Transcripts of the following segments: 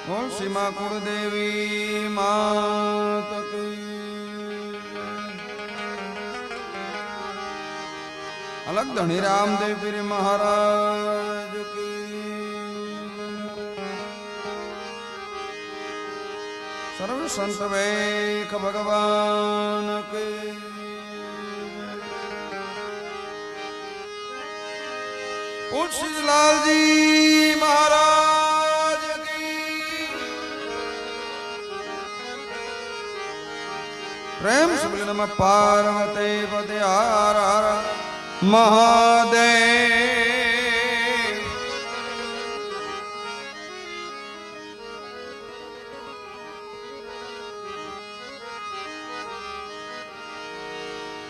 बोल सीमा कुलदेवी मात की अलग धनी रामदेव पीर महाराज की सर्व संत वैख भगवान के पूछ लाल जी महाराज की प्रेम से बोले नमः पार्वती पते हर हर महादेव।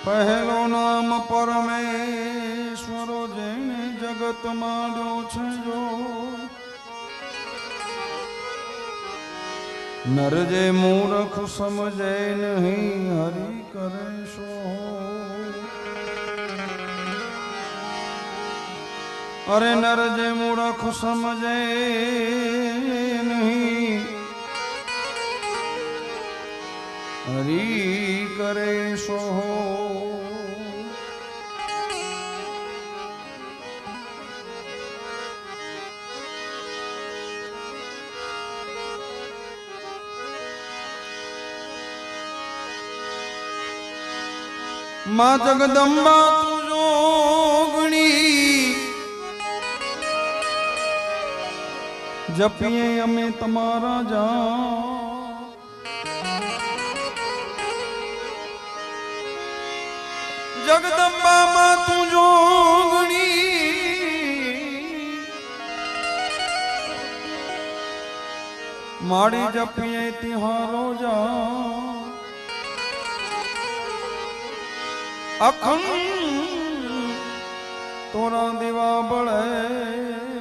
पहलो नाम परमेश्वरो जेने जगत माडो छे जो नर जे मूर्ख समझे नहीं हरि करे सो। अरे नर जे मूर्ख समझे नहीं हरि करे सो। मां जगदंबा तू जोगणी जपिए अमे तमारा जा जगदंबा मां तू जोगणी माड़ी जपिए तिहारो जा अखंड तोरा दीवा बड़े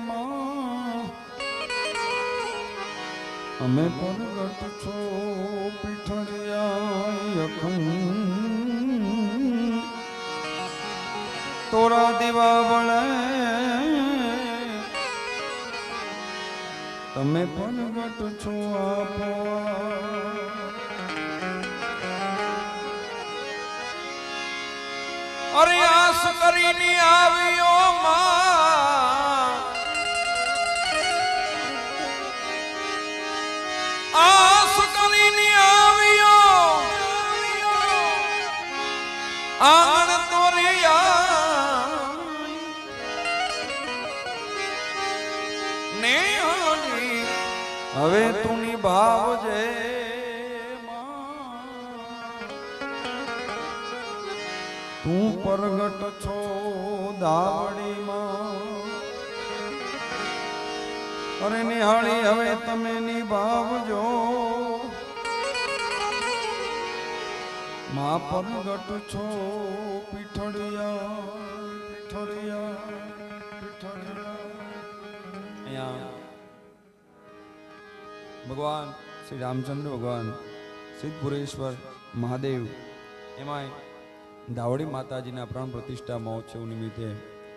मां हमें प्रगट छो पिठड़िया अखंड तोरा दीवा बड़े तमें प्रगट छो आपो। अरे आस करीने आवियो मां आस करीने आवियो आंगण तोरे ने हवे तूनी भावजे तू प्रगट छो दावड़ी मां। अरे निहाળી હવે તમે નિભાવજો માં પ્રગટ છો પીઠડિયા પીઠડિયા પીઠડિયા। અહીંયા ભગવાન શ્રી રામચંદ્ર ભગવાન સિદ્ધપુરેશ્વર મહાદેવ એમાં દાવડી માતાજીના પ્રાણ પ્રતિષ્ઠા મહોત્સવ નિમિત્તે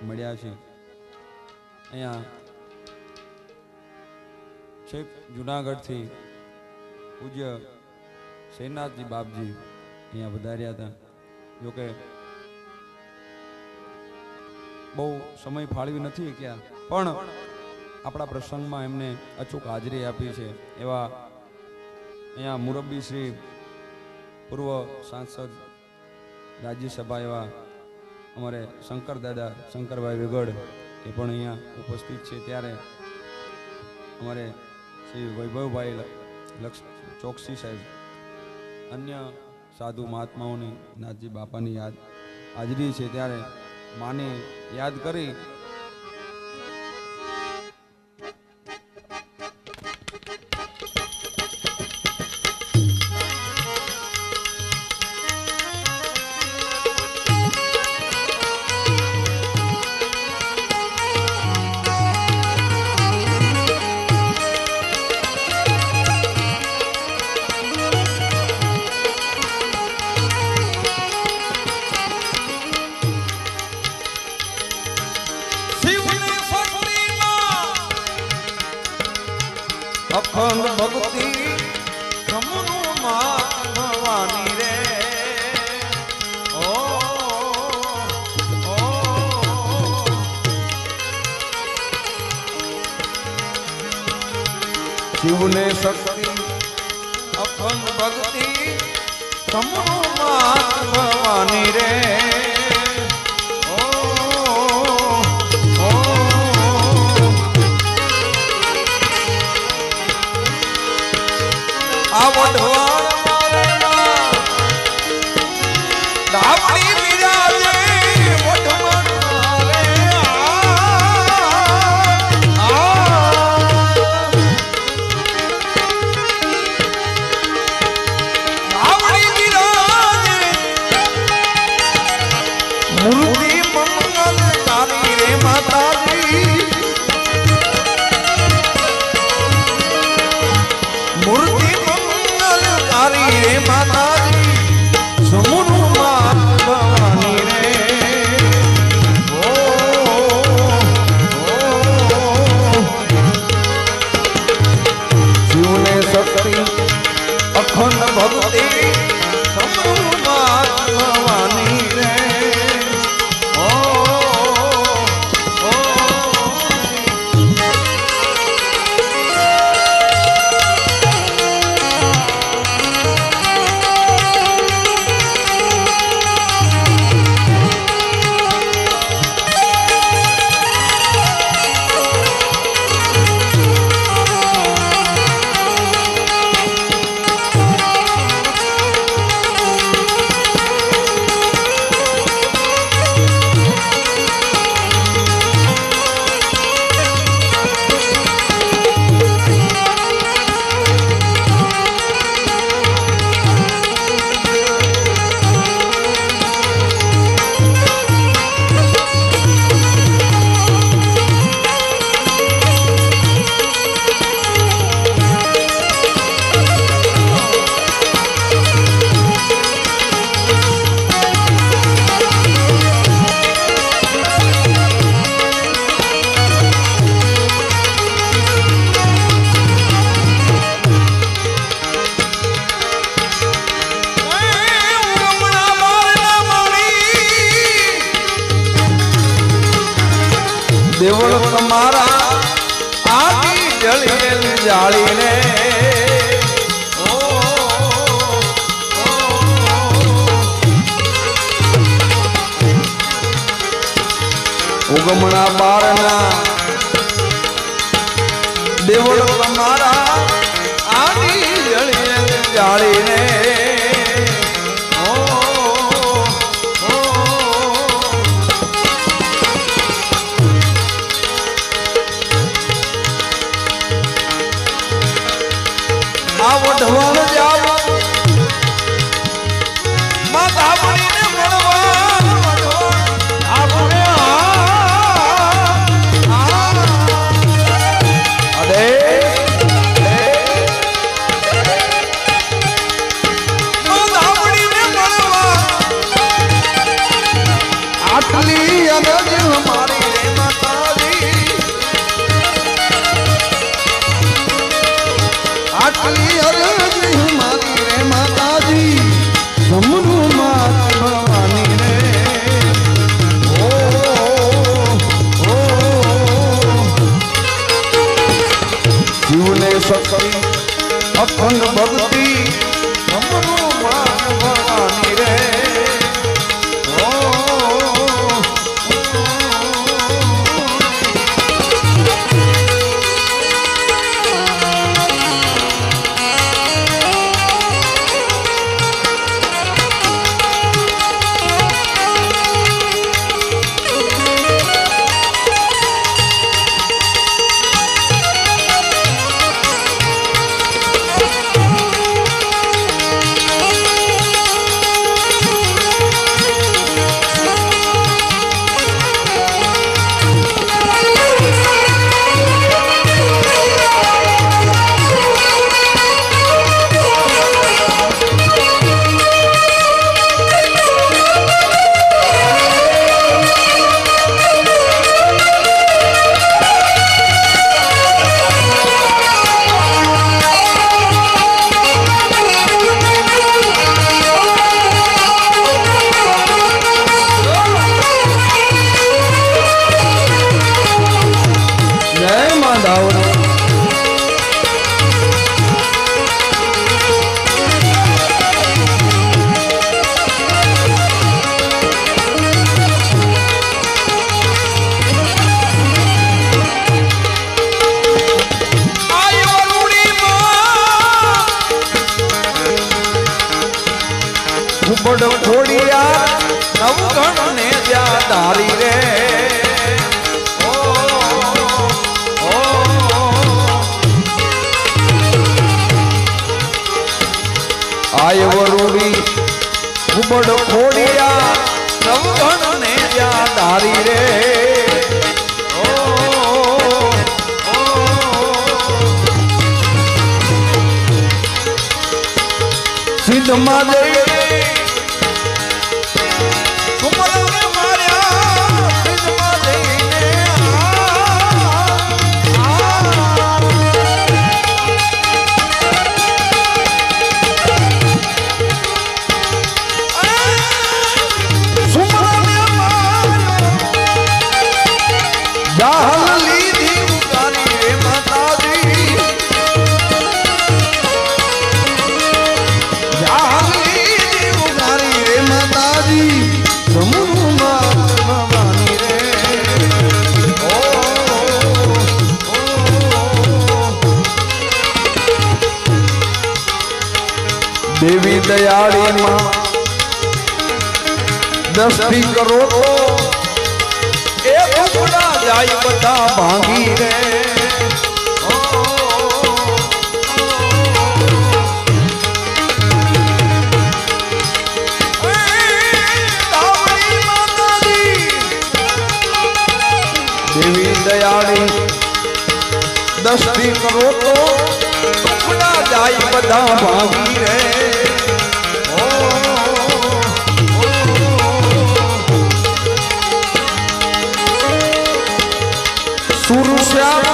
મળ્યા છે। અહીંયા છેક જુનાગઢથી પૂજ્ય શેનાથજી બાપજી અહીંયા વધાર્યા હતા। જોકે બહુ સમય ફાળવી નથી શક્યા પણ આપણા પ્રસંગમાં એમને અચૂક હાજરી આપી છે। એવા અહીંયા મુરબ્બી શ્રી પૂર્વ સાંસદ રાજ્યસભા એવા અમારે શંકર દાદા શંકરભાઈ વેગડ એ પણ અહીંયા ઉપસ્થિત છે। ત્યારે અમારે શ્રી વૈભવભાઈ ચોકસી સાહેબ અન્ય સાધુ મહાત્માઓની નાથજી બાપાની હાજરી છે। ત્યારે માને યાદ કરી અખંડ ભક્તિ સમનું માત ભવાની રે ઓ શિવને શક્તિ અખંડ ભક્તિ સમનું માત ભવાની રે આ વઢવાણ મારણા ધામણી બિરાજે વઢવાણ મારે ધામણી બિરાજે મૂર્તિ મંગલ તારી રે માતાજી મૂર્તિ તારી રે માતાજી સમુનું માત ભવાની રે શિવને શક્તિ અખંડ ભક્તિ સમુનું માત ભવાની રે દેવળ તમારા આખી જળેલ જાળીને ઉગમણા બારના દેવળ તમારા આખી જળેલ જાળીને આ વઢવાણ જાવ માતા બનીને વઢવાણ આપણે અરે માતા બનીને વઢવાણ આટલી અનજ મારી રે માતાજી આટલી અરજ મારી રે માતાજી સમનું માત ભવાની રે શિવને શક્તિ અખંડ ભક્તિ સમનું માત ભવાની રે धारी रे आय वरूरी उबड़ खोड़िया नवघन ने जा धारी रे सिद्ध मादे देवी दयाड़ी मां दस्ती करो तो एक बड़ा जाई बता भांगी रे देवी दयाड़ी दस्ती करो तो बड़ा जाई बता भांगी रे सुरु श्याम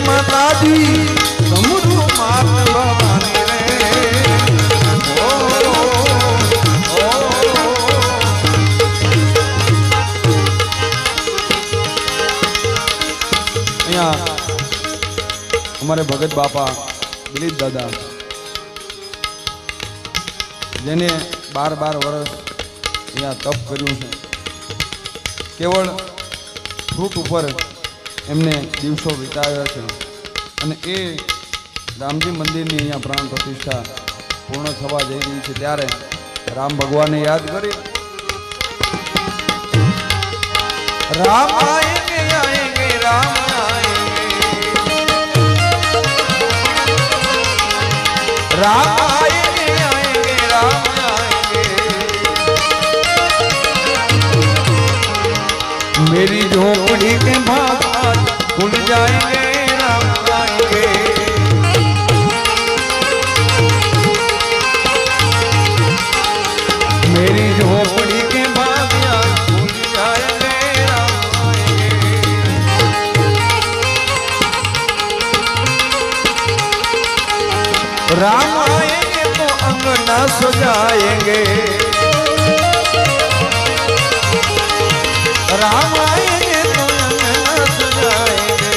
माताजी समुद्र मात भवानी रे અહીંયા અમારે ભગત બાપા દિલીપ દાદા જેને 12 વર્ષ અહીંયા તપ કર્યું છે કેવળ ફ્રૂટ ઉપર એમને દિવસો વિતાવ્યા છે અને એ રામજી મંદિરની અહીંયા પ્રાણ પ્રતિષ્ઠા પૂર્ણ થવા જઈ રહી છે ત્યારે રામ ભગવાનને યાદ કરી રામ આएंगे आएंगे राम आएंगे राम आएंगे आएंगे राम आएंगे मेरी झोपड़ी के भाग खुल जाएंगे राम आएंगे मेरी झोपड़ी के बागियां खुल जाएंगे राम आएंगे राम आएंगे तो अंगना सजाएंगे राम आएंगे तो अंगना सजाएंगे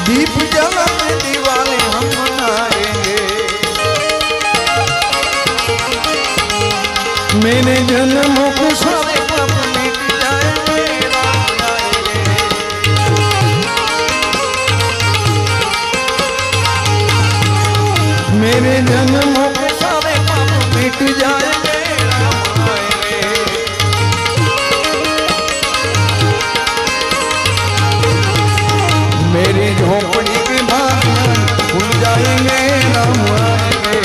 दीप जला में दिवाली हम मनाएंगे मेरे जन्मों को सारे पाप मिट जाएंगे राम आएंगे मेरे जन्मों को सारे पाप मिट जाएंगे राम आएंगे मेरी झोपड़ी के भागियां खुल जाएंगे राम आएंगे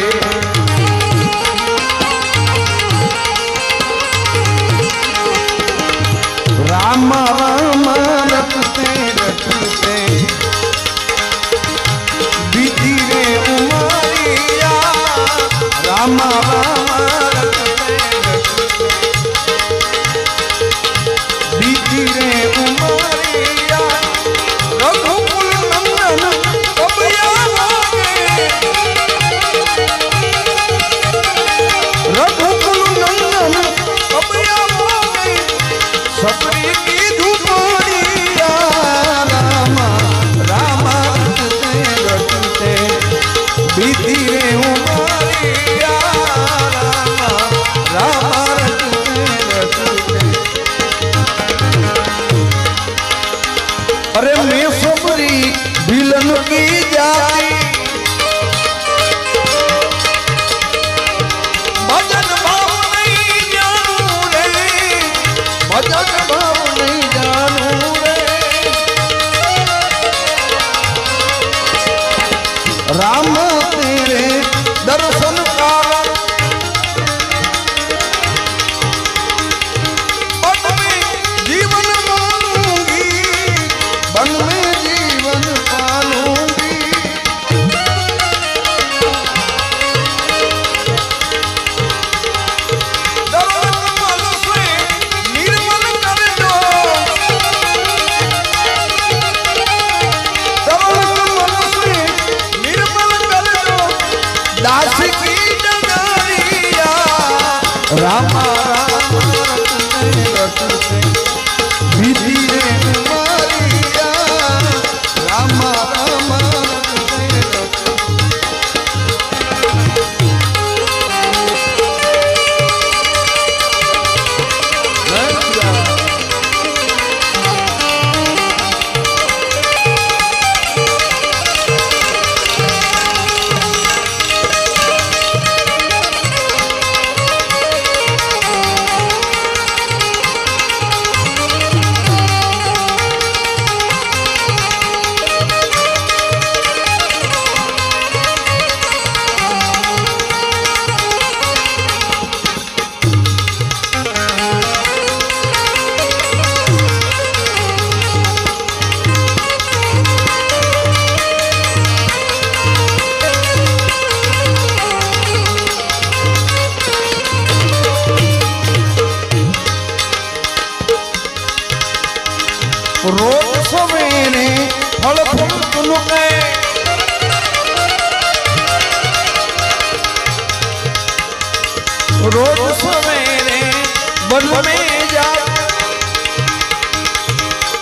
रोज सवेरे फल फूल तुलके रोज सवेरे वन में जा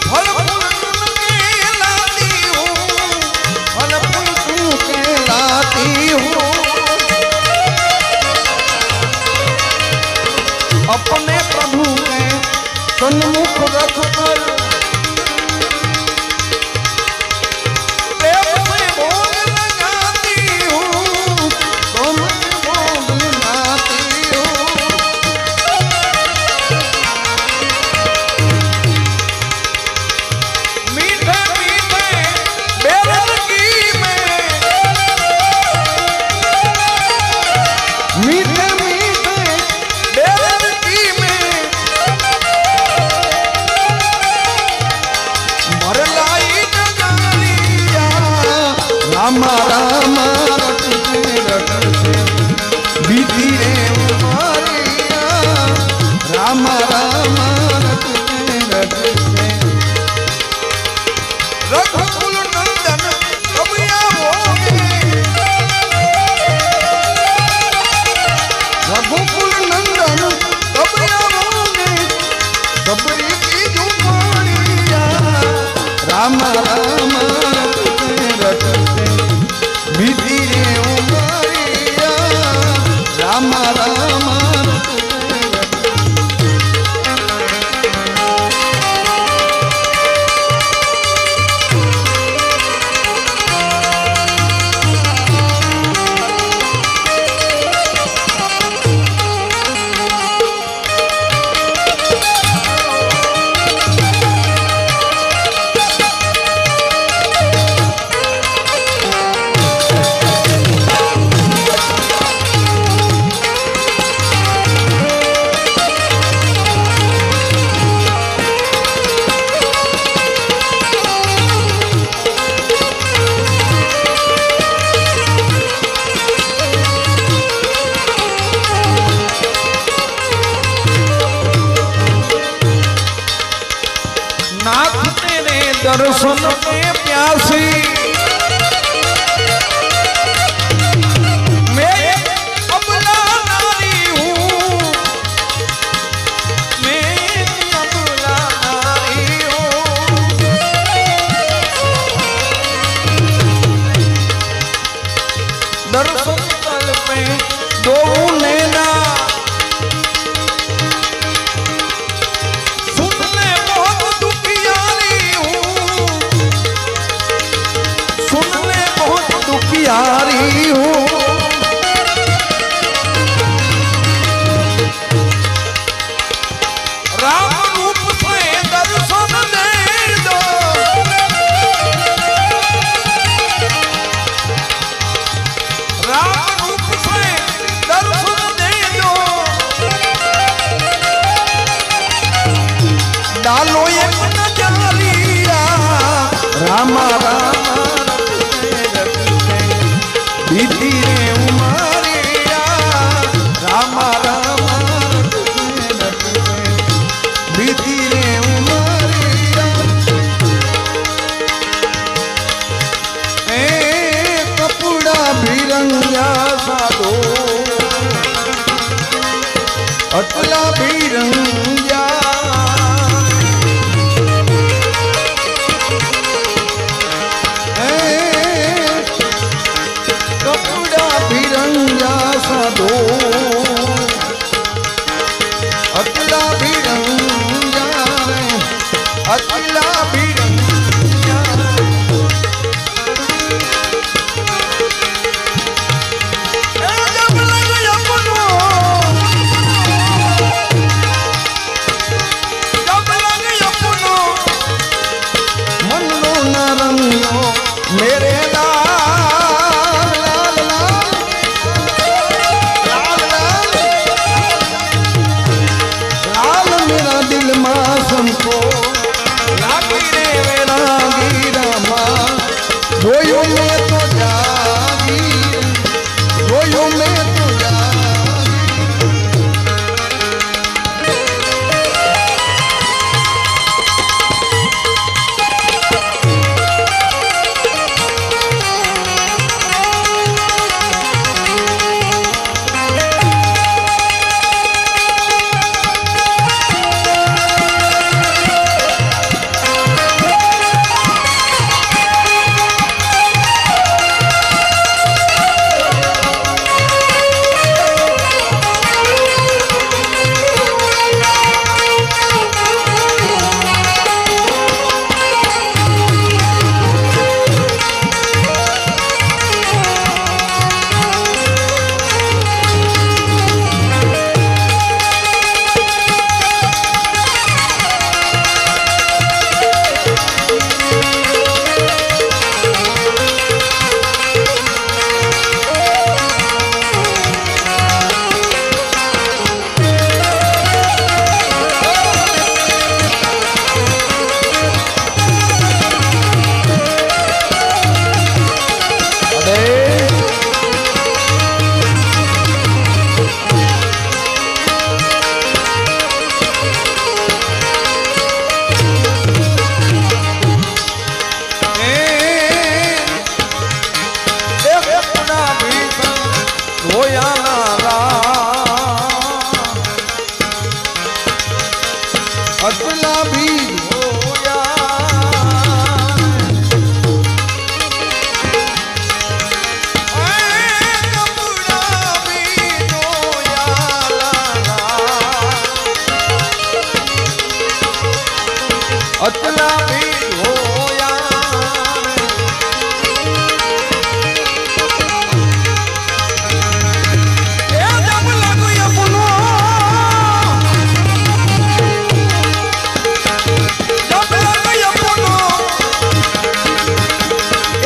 फल फूल तुलके लाती हूँ फल फूल तुलके लाती हूँ अपने प्रभु के सन्मुख रख कर दर्शन में प्यासी मैं अबला नारी हूँ मैं अबला नारी हूँ दर्शन तल पे दो नैना यारी हूँ राम रूप से दर्शन दे दो राम रूप से दर्शन दे दो डालो एक नजरिया रामा रामा बीती रे उमरिया रामा रामा बीती रे उमरिया ए कपड़ा भीरंगा साधो अटला भीरंगा साधो अतला भीरंगा अतला भीरंगा जब लग अपनो जब लग अपनो मन लो न रंगियो मेरे दिल मां संको अतला भी होया अतला भी होया ए जब लगो ये पुनो जब लगो ये पुनो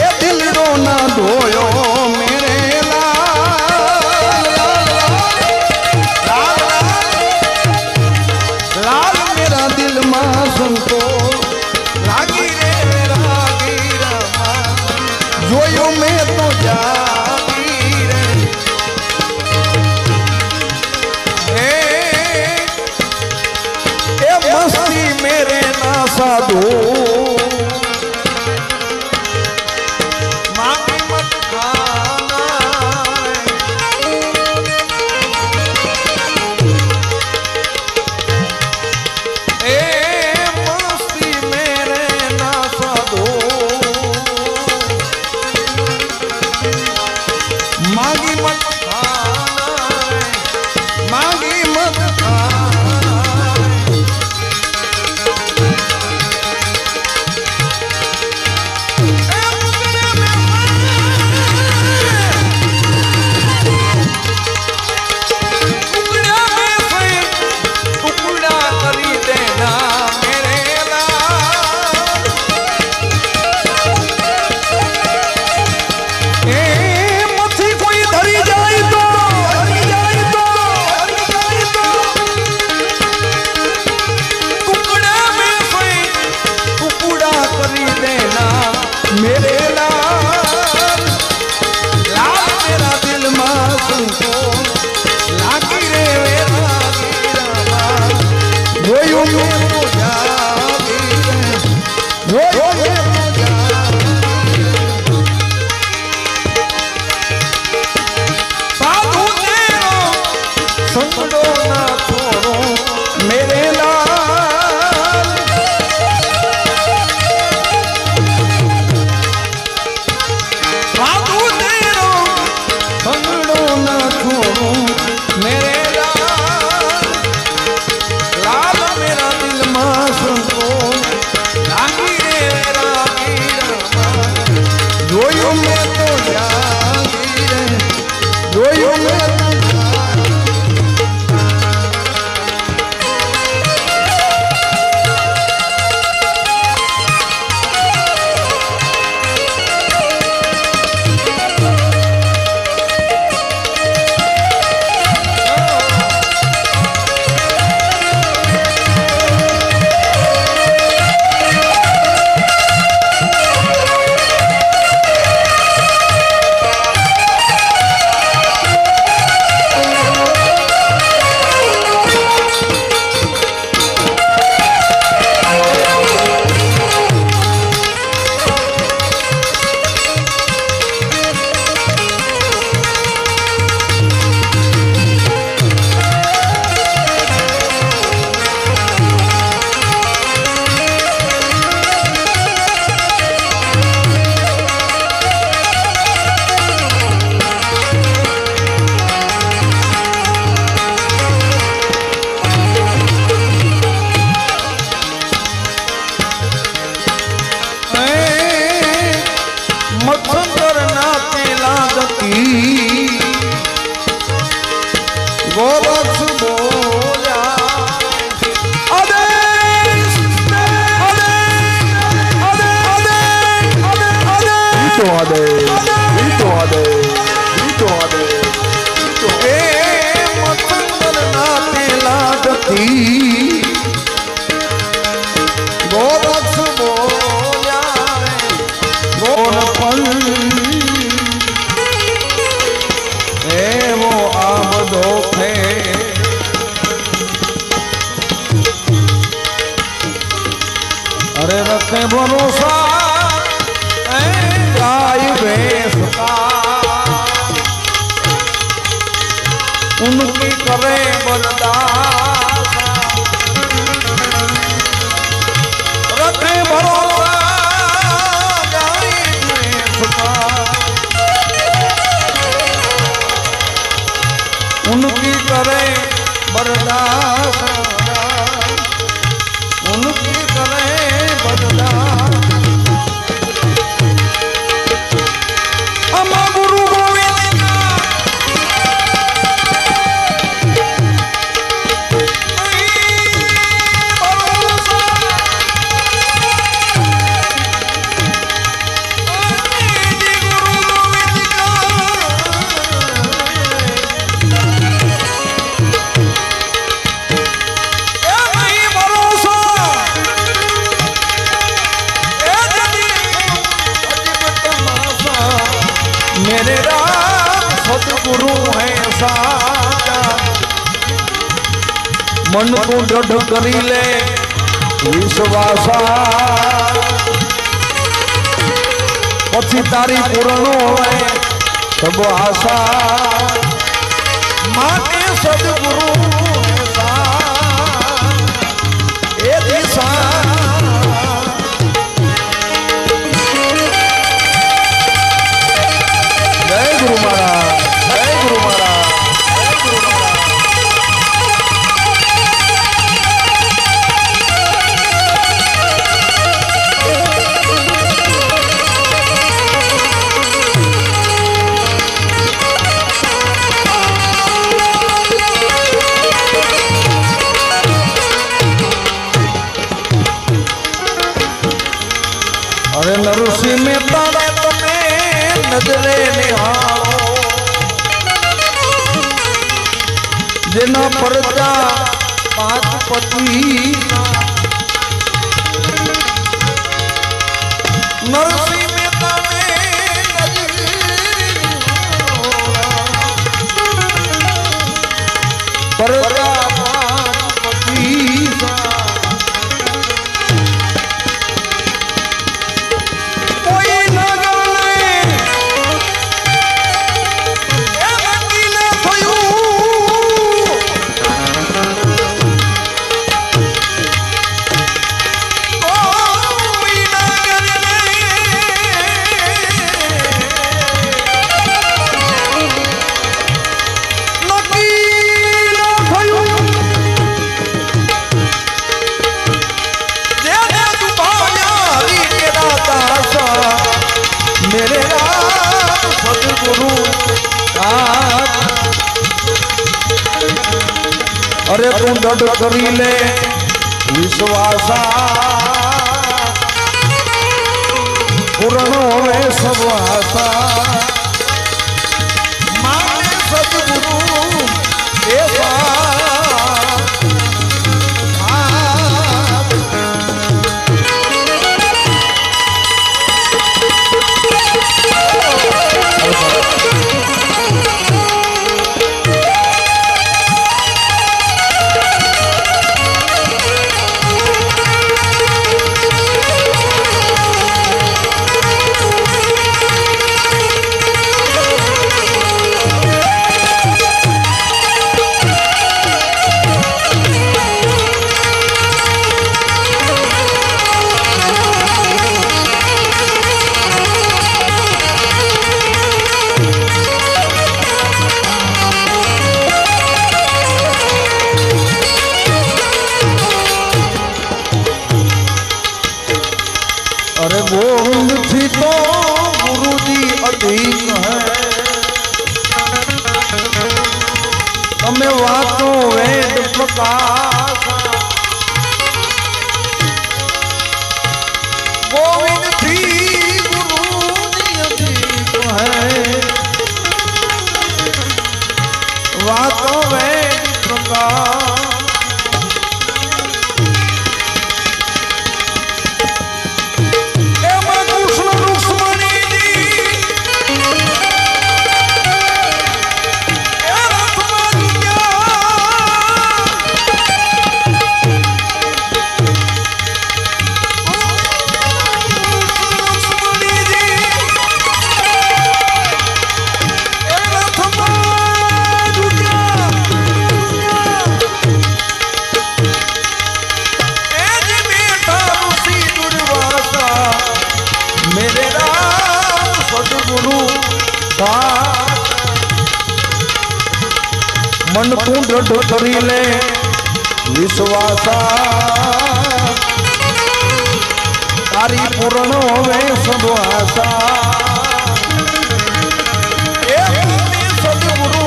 ए दिल रोना धोयो मेरे लाल लाल लाल मेरा दिल मासूम को लागी रे रागी रमा जोयो मैं तो जागी रे ए मस्ती मेरे ना साधो मांगी मत खाना मांगी मत खाना मांगी मत खाना टुकड़ा करी देना मेरे लाल धरी जाए तो टुकड़ा में से टुकड़ा करी देना मेरे लाल लाल मेरा दिल मासूम को लागी रे मेरा गिरा रोयो मेरो जागी रे रोयो मेरो जागी साधु तेरो संगड़ो ना छोड़ो मेरे लाल साधु तेरो संगड़ो ना छोड़ो मेरे लाल लाल मेरा दिल मासूम को लागी रे रागी रमा रोयो मैं तो जागी रे रोयो मैं अरे रखे भरोसा गाय भैंस का उनकी करे बलिदान सदगुरु है साचा मन तू दृढ़ करी ले विश्वासा पछी तारी पूर्ण होए सब आशा माने सदगुरु ऐसा ए दिशा जय गुरु महाराज जय गुरु महाराज जय गुरु महाराज। अरे नरसिंह में तारा तुम्हें नजरे निहारो जिना परजा पांच पति नरसिंह में तारे परजा पांच पति मेरे राम सदगुरु अरे तू दृढ़ करी ले विश्वासा पूर्ण होवे सब आशा माने सदगुरु ऐसा अरे गोविंद थी तो गुरु जी अधीन है तमे वातो वेद प्रकाश गोविंद थी गुरु जी अधीन है वातो वेद प्रकाश मन तू दृढ़ करी ले विश्वासा तारी पूर्ण होवे सब आशा सदगुरु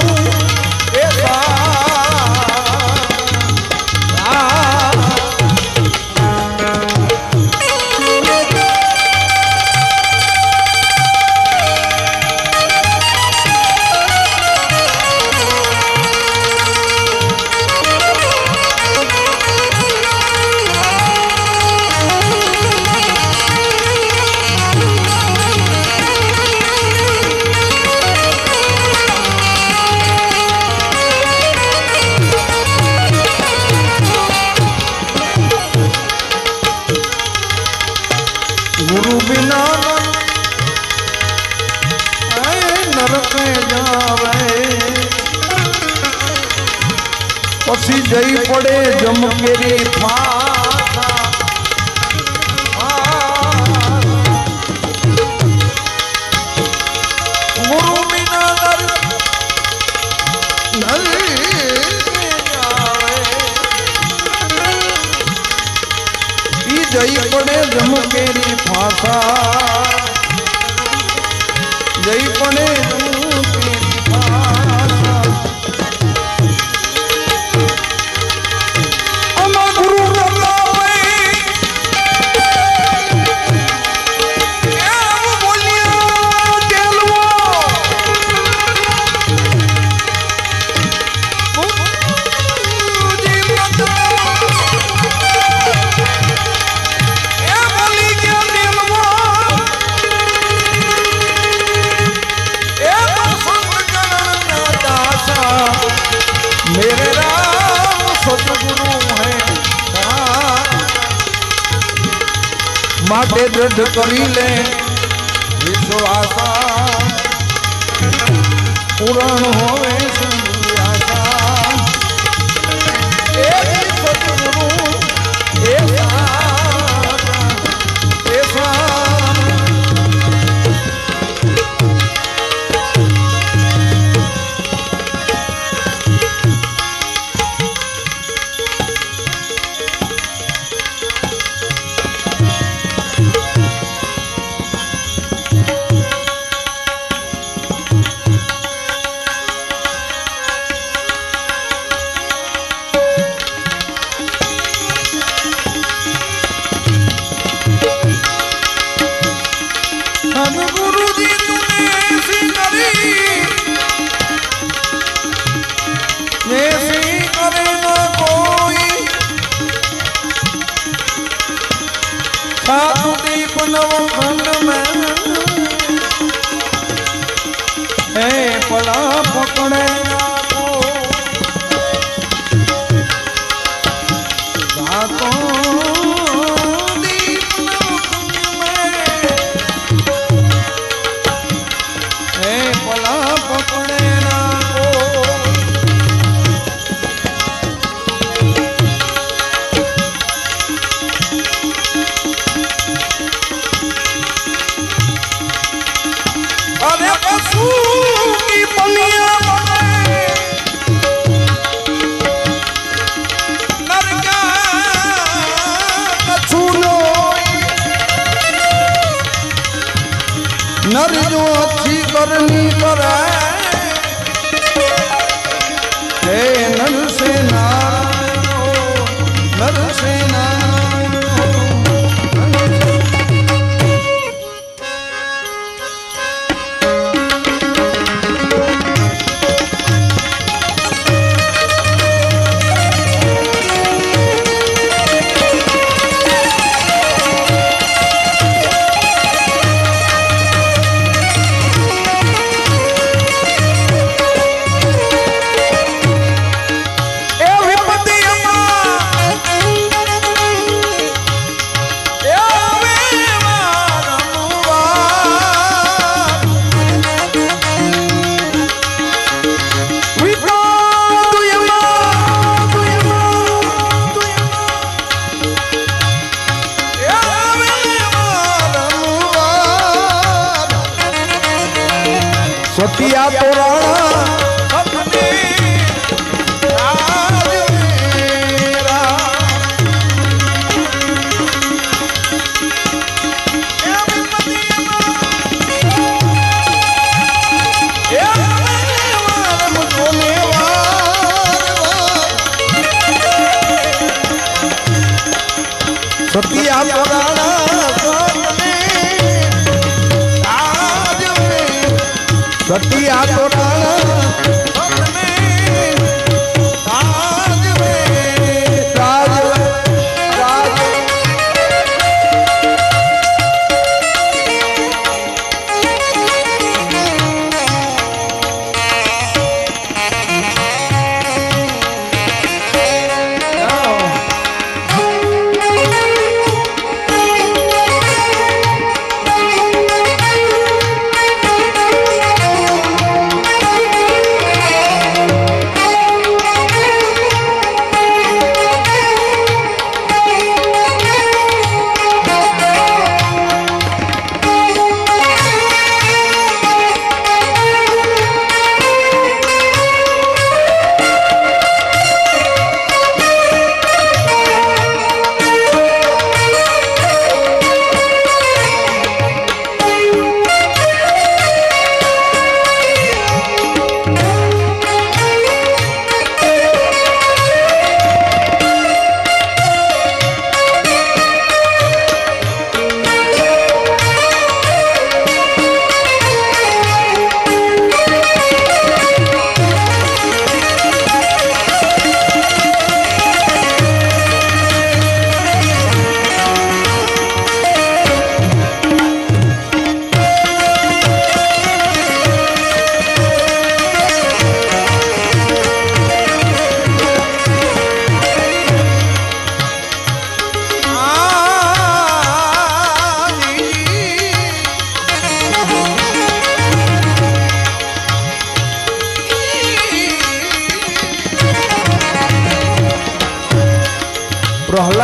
ऐसा गुरु बिना नरक जावे पसी जई पड़े जम केरी फासा गुरु बिना जई पड़े जम केरी फासा जई पड़े जम केरी फासा अमा गुरु रंगावे एम बोलिया दिलवा मुझे बता मेरे राम सतगुरु है माटे दृढ़ करी ले विश्वासा पूर्ण होवे संध्यासा एक सतगुरु ऐसा दीप नवखंड में पला पकड़े दीप नवखंड में पला पकड़े नर जो अच्छी करनी करे हे नर से नारायण हो नर से नारायण सतिया तोरा अपने राज मेरा सतिया तोरा सतिया तो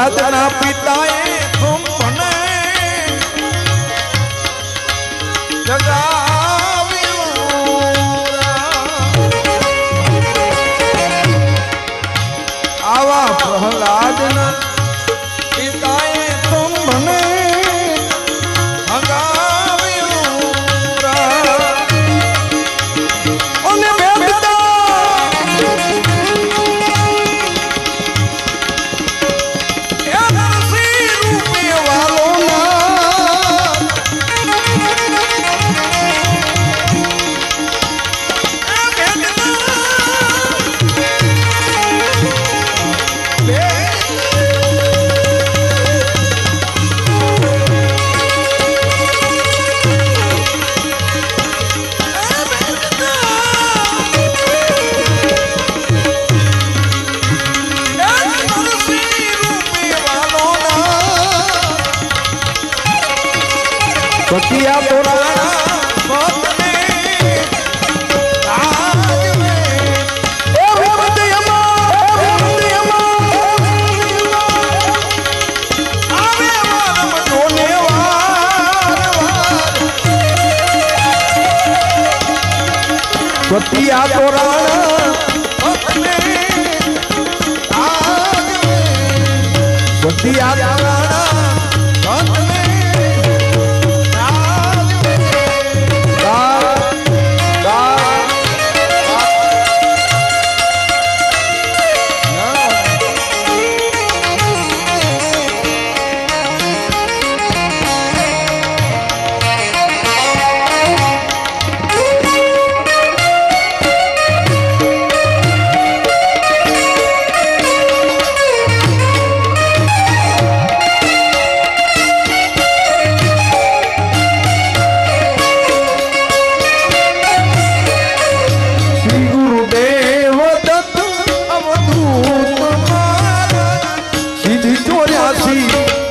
પ્રહલાદના પિતાએ તુમ મને આવા પ્રહલાદના પિતાએ તુમ મને સખિયા તોરા સખિયા તોરા સખિયા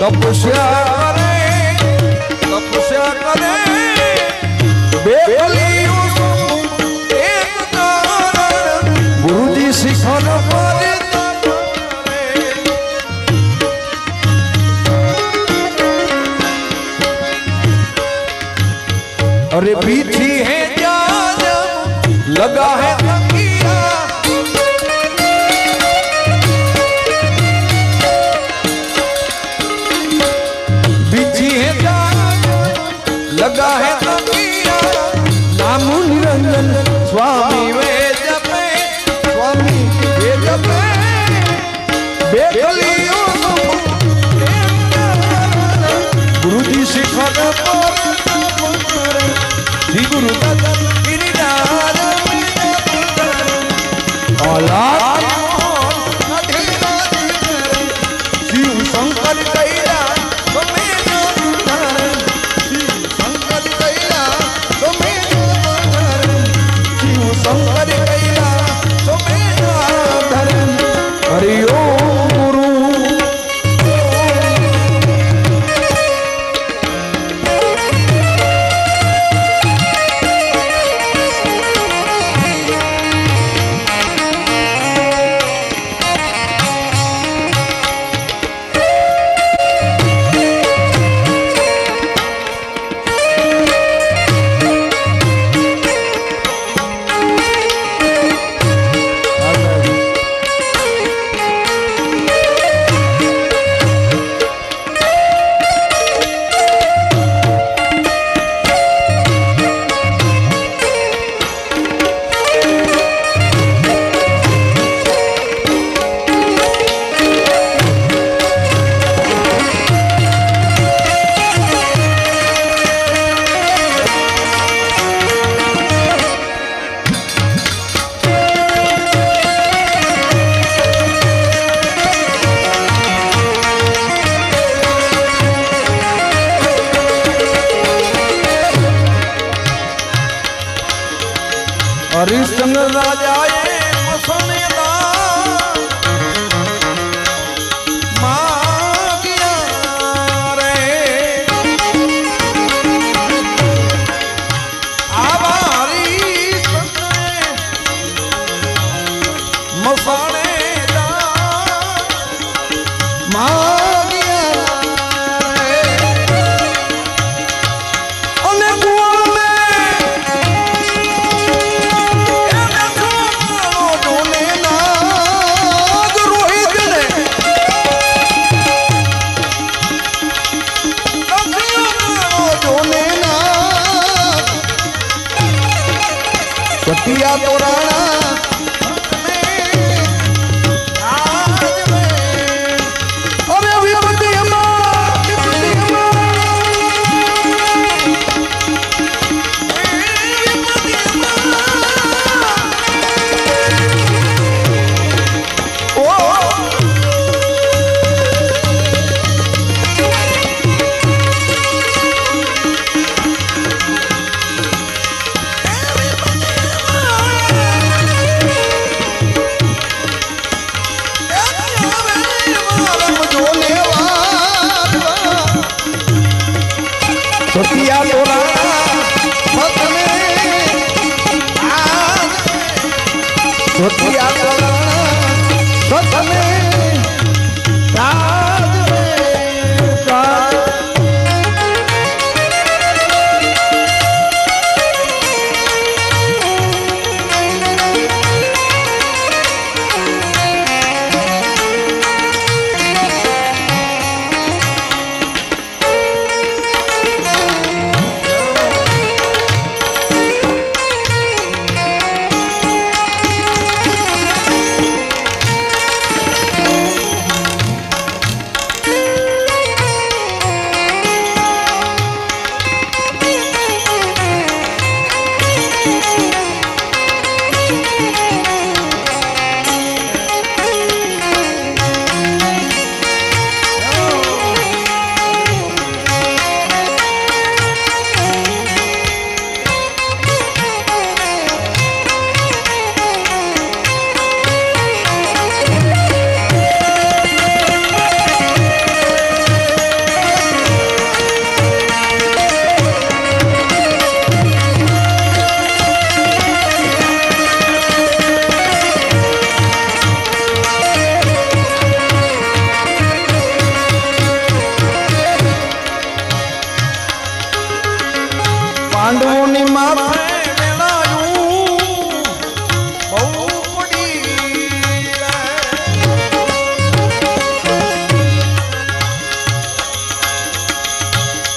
તપસ્યા કરે ગુરુજી શિખર अरे पीछी है जान लगा है लगा है नाम निरंजन स्वामी वे जपे स्वामी वे जपे बेगलियों गुरुजी शिखर श्री गुरु दत्त गिरिराज औलाद शिव शंकर कैला हरिश्चंद्र राजाए मसाने સુખિયા તોરાણા અરે વિપત્તિ સુખિયા પાંડવોની માથે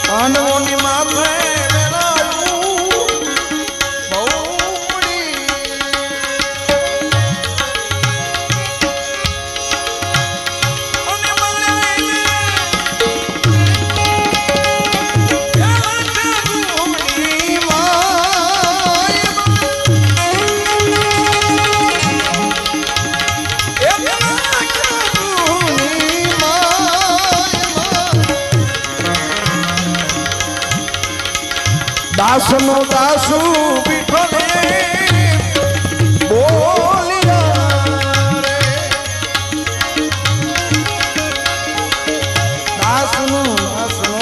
પાંડવોની માથે દાસનો દાસુ બીઠો બોલિયા રે દાસનો દાસનો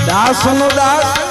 દાસનો દાસ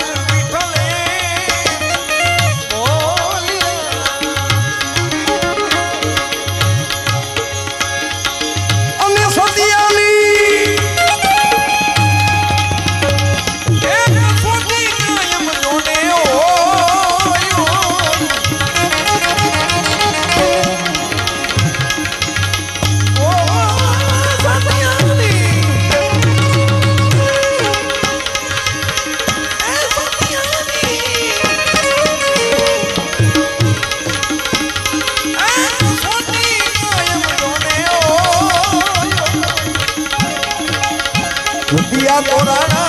સુખિયા તોરાણા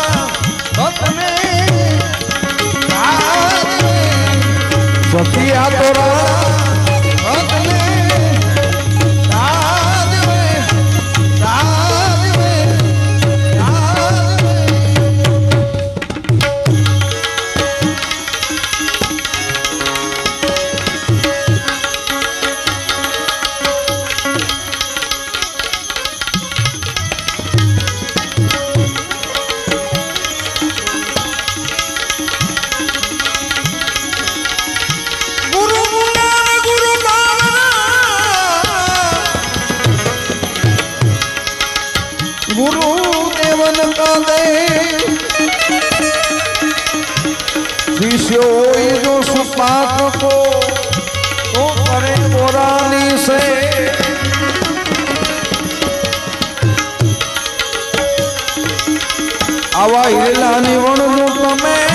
સુખિયા गुरुदेवन का दे शिष्य जो सुपाठ को तो करे बोरानी से આવા હીલાની વણનું તમે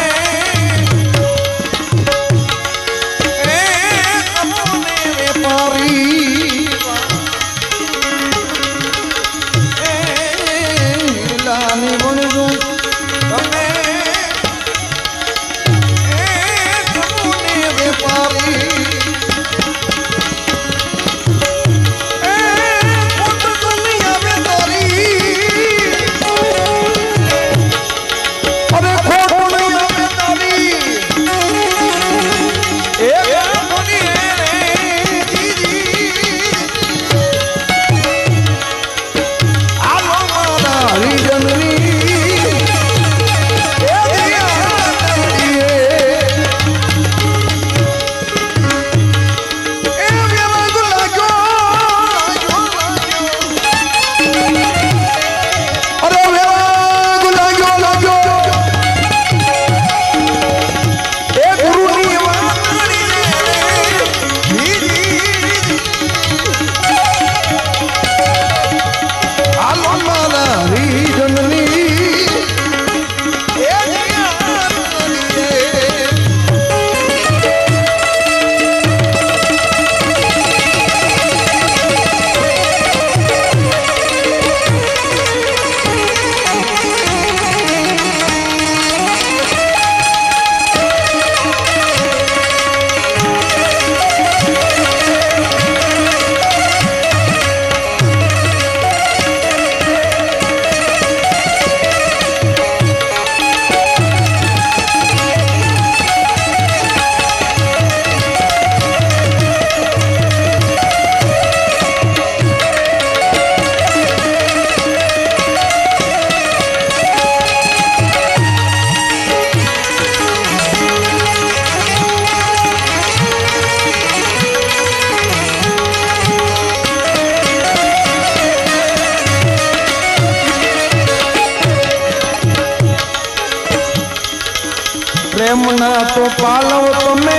પ્રેમના તો પાલવ તમે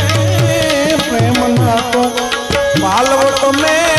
પ્રેમને પ્રેમના તો પાલવ તમે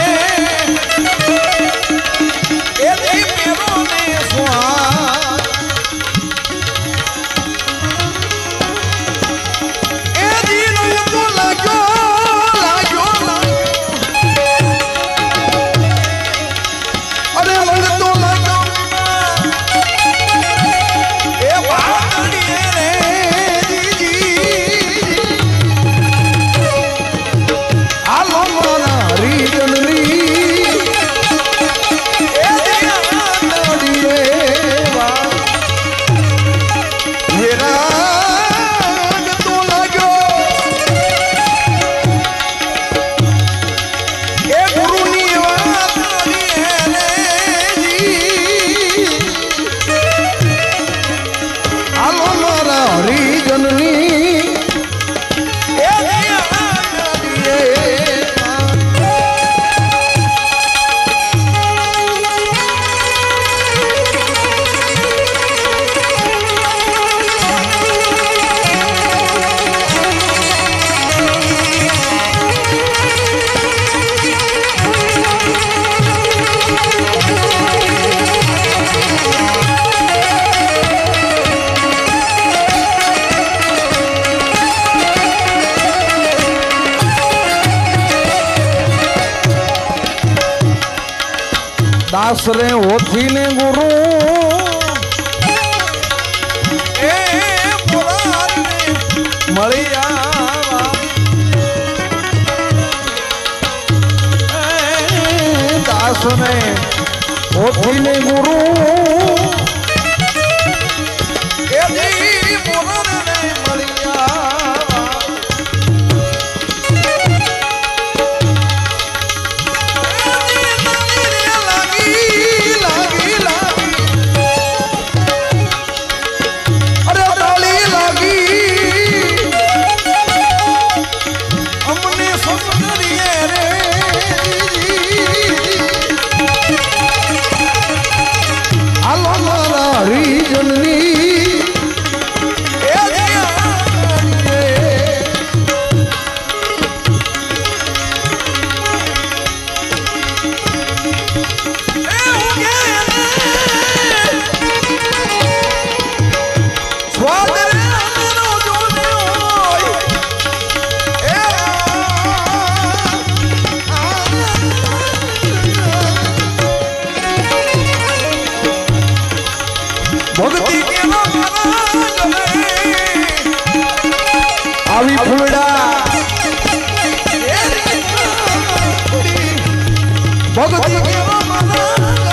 દાસ રે હોથી ને ગુરુ મળી દાસ રે હોથી ને ગુરુ આવી ફૂલડા ભગતી